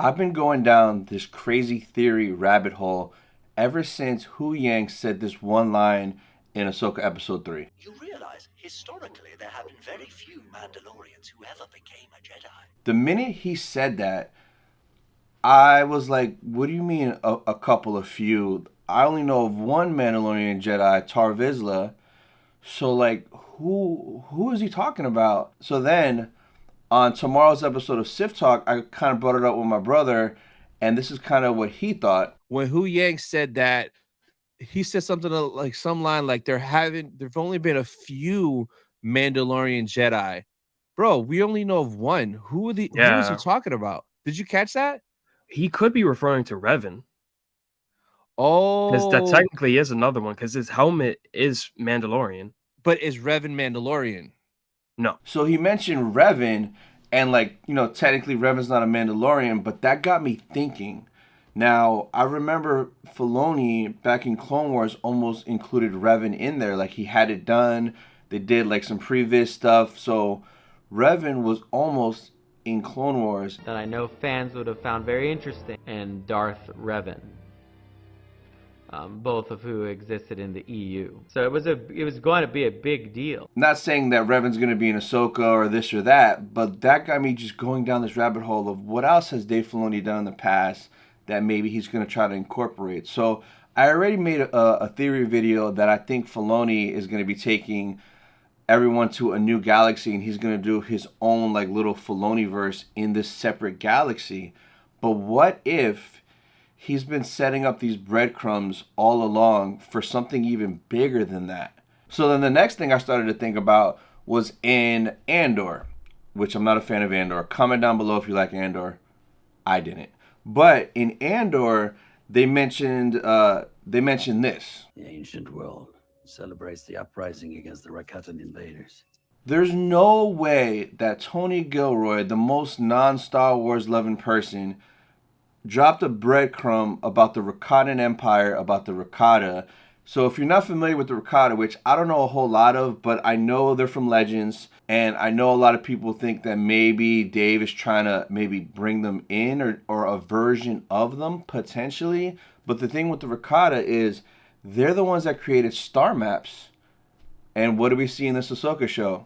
I've been going down this crazy theory rabbit hole ever since Hu Yang said this one line in Ahsoka episode 3. You realize, historically, there have been very few Mandalorians who ever became a Jedi. The minute he said that, I was like, what do you mean a couple of few? I only know of one Mandalorian Jedi, Tar Vizsla. So like, who is he talking about? So then on tomorrow's episode of Sith Talk, I kind of brought it up with my brother, and this is kind of what he thought. When Hu Yang said that, he said something like some line like there've only been a few Mandalorian Jedi. Bro, we only know of one. Who is he Yeah. talking about? Did you catch that? He could be referring to Revan. Because that Oh, technically is another one, because his helmet is Mandalorian. but is Revan Mandalorian? No. So he mentioned Revan, and like, technically Revan's not a Mandalorian, but that got me thinking. Now, I remember Filoni back in Clone Wars almost included Revan in there. Like, he had it done. They did like some previous stuff. So Revan was almost in Clone Wars. That I know fans would have found very interesting, and Darth Revan. Both of who existed in the EU. So it was going to be a big deal. Not saying that Revan's going to be in Ahsoka or this or that, but that got me just going down this rabbit hole of what else has Dave Filoni done in the past that maybe he's going to try to incorporate. So I already made a theory video that I think Filoni is going to be taking everyone to a new galaxy, and he's going to do his own like little Filoni-verse in this separate galaxy. But what if he's been setting up these breadcrumbs all along for something even bigger than that? So then the next thing I started to think about was in Andor, which I'm not a fan of Andor. Comment down below if you like Andor. I didn't. But in Andor, they mentioned this. The ancient world celebrates the uprising against the Rakata invaders. There's no way that Tony Gilroy, the most non-Star Wars loving person, dropped a breadcrumb about the Rakatan Empire, about the Rakata. So if you're not familiar with the Rakata, which I don't know a whole lot of, but I know they're from Legends, and I know a lot of people think that maybe Dave is trying to maybe bring them in or a version of them, potentially. But the thing with the Rakata is they're the ones that created star maps. And what do we see in this Ahsoka show?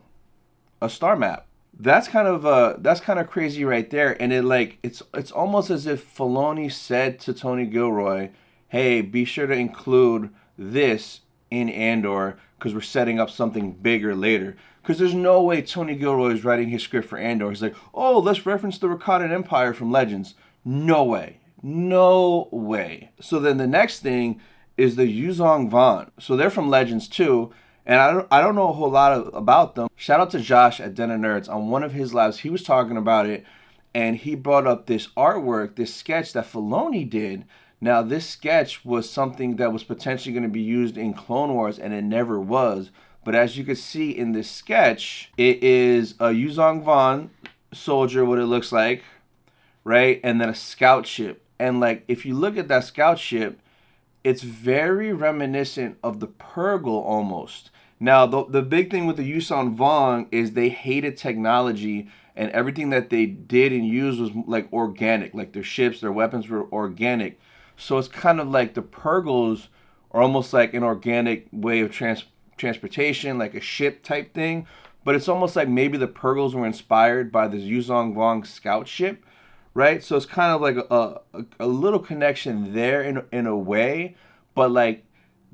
A star map. That's kind of crazy right there, and it's almost as if Filoni said to Tony Gilroy, "Hey, be sure to include this in Andor because we're setting up something bigger later." Because there's no way Tony Gilroy is writing his script for Andor. He's like, "Oh, let's reference the Rakatan Empire from Legends." No way, no way. So then the next thing is the Yuuzhan Vong. So they're from Legends too. And I don't know a whole lot about them. Shout out to Josh at Den of Nerds. On one of his lives, he was talking about it, and he brought up this artwork, this sketch that Filoni did. Now, this sketch was something that was potentially going to be used in Clone Wars, and it never was. But as you can see in this sketch, it is a Yuuzhan Vong soldier, what it looks like, right? And then a scout ship. And like, if you look at that scout ship, it's very reminiscent of the Purrgil almost. Now, the big thing with the Yuuzhan Vong is they hated technology, and everything that they did and used was like organic. Like their ships, their weapons were organic. So it's kind of like the Purrgils are almost like an organic way of transportation, like a ship type thing. But it's almost like maybe the Purrgils were inspired by this Yuuzhan Vong scout ship, right? So it's kind of like a little connection there in a way, but like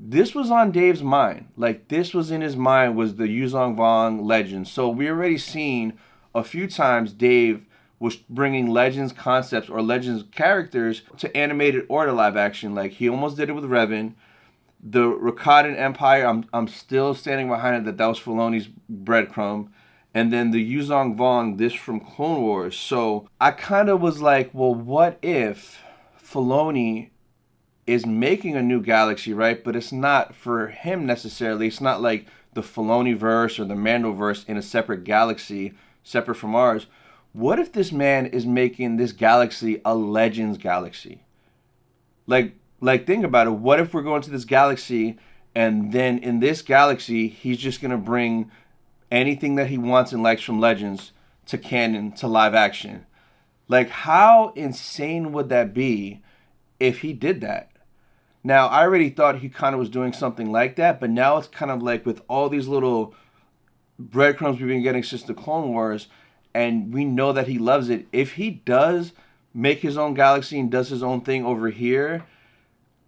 this was on Dave's mind. Like this was in his mind was the Yuuzhan Vong Legends. So we already seen a few times Dave was bringing Legends concepts or Legends characters to animated or to live action. Like he almost did it with Revan. The Rakatan Empire, I'm still standing behind it that was Filoni's breadcrumb. And then the Yuuzhan Vong, this from Clone Wars. So I kind of was like, well, what if Filoni is making a new galaxy, right? But it's not for him necessarily. It's not like the Filoni-verse or the Mandoverse in a separate galaxy, separate from ours. What if this man is making this galaxy a Legends galaxy? Like think about it. What if we're going to this galaxy and then in this galaxy, he's just going to bring anything that he wants and likes from Legends to canon, to live action? Like, how insane would that be if he did that? Now, I already thought he kind of was doing something like that, but now it's kind of like with all these little breadcrumbs we've been getting since the Clone Wars, and we know that he loves it. If he does make his own galaxy and does his own thing over here,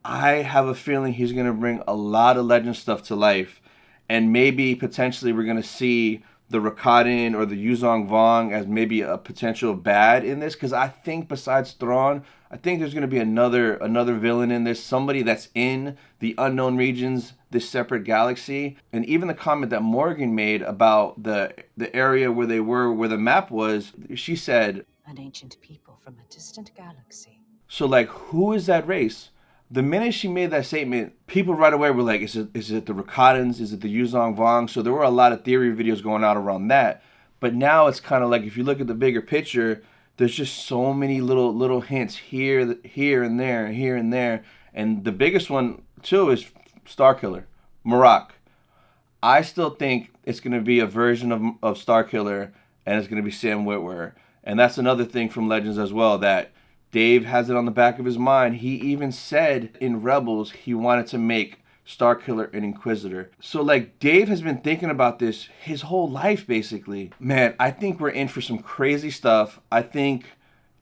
I have a feeling he's going to bring a lot of Legend stuff to life. And maybe potentially we're going to see the Rakatan or the Yuuzhan Vong as maybe a potential bad in this. Because I think besides Thrawn, I think there's going to be another villain in this. Somebody that's in the unknown regions, this separate galaxy. And even the comment that Morgan made about the area where they were, where the map was, she said, an ancient people from a distant galaxy. so like, who is that race? The minute she made that statement, people right away were like, is it the Rakatans? Is it the Yuuzhan Vong? So there were a lot of theory videos going out around that. But now it's kind of like, if you look at the bigger picture, there's just so many little hints here and there, here and there. And the biggest one, too, is Starkiller, Marak. I still think it's going to be a version of Starkiller, and it's going to be Sam Witwer. And that's another thing from Legends as well, that Dave has it on the back of his mind. He even said in Rebels he wanted to make Starkiller an Inquisitor. So like, Dave has been thinking about this his whole life, basically. Man, I think we're in for some crazy stuff. I think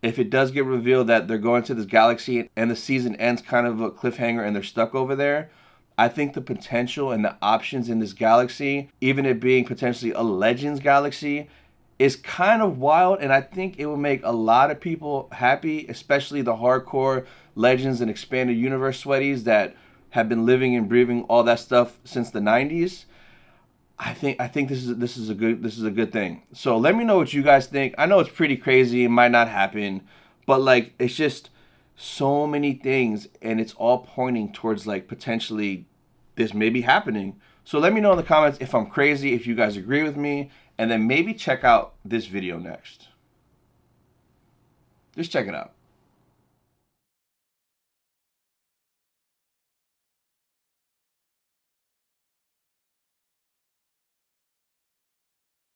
if it does get revealed that they're going to this galaxy and the season ends kind of a cliffhanger and they're stuck over there, I think the potential and the options in this galaxy, even it being potentially a Legends galaxy, is kind of wild, and I think it will make a lot of people happy, especially the hardcore Legends and expanded universe sweaties that have been living and breathing all that stuff since the 90s. I think this is a good thing. So let me know what you guys think. I know it's pretty crazy, it might not happen, but like, it's just so many things, and it's all pointing towards like potentially this may be happening. So let me know in the comments if I'm crazy, if you guys agree with me, and then maybe check out this video next. Just check it out.